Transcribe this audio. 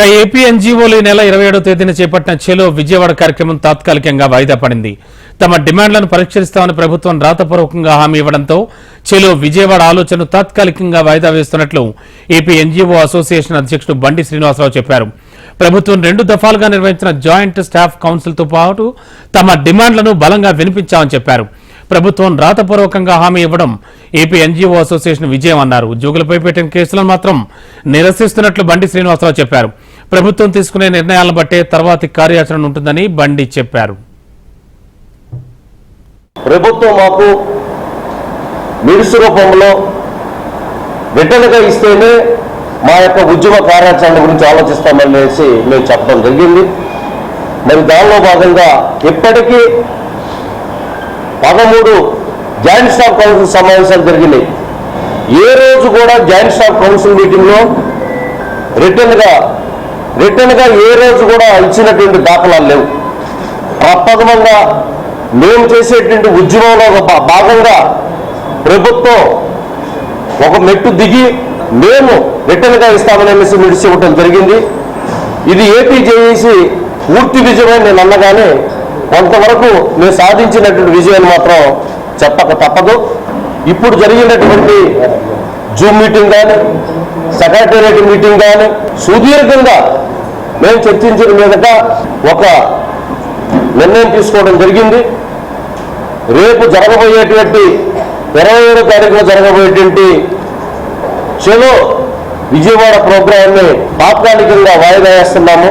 AP ఎన్జీఓలు ఈ నెల 27వ తేదీన చేపట్టిన చెలో విజయవాడ కార్యక్రమం తాత్కాలికంగా వాయిదా పడింది. తమ డిమాండ్లను పరిష్కరిస్తామని ప్రభుత్వం రాతపూర్వకంగా హామీ ఇవ్వడంతో చెలో విజయవాడ ఆలోచనను తాత్కాలికంగా వాయిదా వేస్తున్నట్లు ఏపీ ఎన్జీఓ అసోసియేషన్ అధ్యక్షుడు బండి శ్రీనివాసరావు చెప్పారు. ప్రభుత్వం 2 దఫాలుగా నిర్వహించిన జాయింట్ స్టాఫ్ కౌన్సిల్తో పాటు తమ డిమాండ్లను బలంగా వినిపించామని చెప్పారు. ప్రభుత్వం రాతపూర్వకంగా హామీ ఇవ్వడం ఏపీ ఎన్జీఓ అసోసియేషన్ విజయం అన్నారు. ఉద్యోగులపై పెట్టిన కేసులను మాత్రం నిరసిస్తున్నట్లు బండి శ్రీనివాసరావు చెప్పారు. ప్రభుత్వం తీసుకునే నిర్ణయాలను బట్టే తర్వాతి కార్యాచరణ ఉంటుందని బండి చెప్పారు. ప్రభుత్వం మాకు మిడుసు రూపంలో రిటర్న్గా ఇస్తేనే మా యొక్క ఉద్యమ కార్యాచరణ గురించి ఆలోచిస్తామనేసి మేము చెప్పడం జరిగింది. మరి దానిలో భాగంగా ఇప్పటికీ 13 జాయింట్ స్టాఫ్ కౌన్సిల్ సమావేశాలు జరిగినాయి. ఏ రోజు కూడా జాయింట్ స్టాఫ్ కౌన్సిల్ మీటింగ్లో రిటర్న్గా ఏ రోజు కూడా ఇచ్చినటువంటి దాఖలాలు లేవు. ప్రప్రథమంగా మేము చేసేటువంటి ఉద్యమంలో ఒక భాగంగా ప్రభుత్వం ఒక మెట్టు దిగి మేము రిటర్న్గా ఇస్తామనేసి మిడిసి ఇవ్వటం జరిగింది. ఇది ఏపీ జేఏసీ పూర్తి విజయమని నేను అన్నగానే కొంతవరకు మేము సాధించినటువంటి విజయాన్ని మాత్రం చెప్పక తప్పదు. ఇప్పుడు జరిగినటువంటి జూమ్ మీటింగ్ కానీ సెక్రటేరియట్ మీటింగ్ కానీ సుదీర్ఘంగా మేము చర్చించిన మీదట ఒక నిర్ణయం తీసుకోవడం జరిగింది. రేపు జరగబోయేటువంటి 27వ తారీఖున జరగబోయేటువంటి చెలో విజయవాడ ప్రోగ్రాన్ని తాత్కాలికంగా వాయిదా వేస్తున్నాము.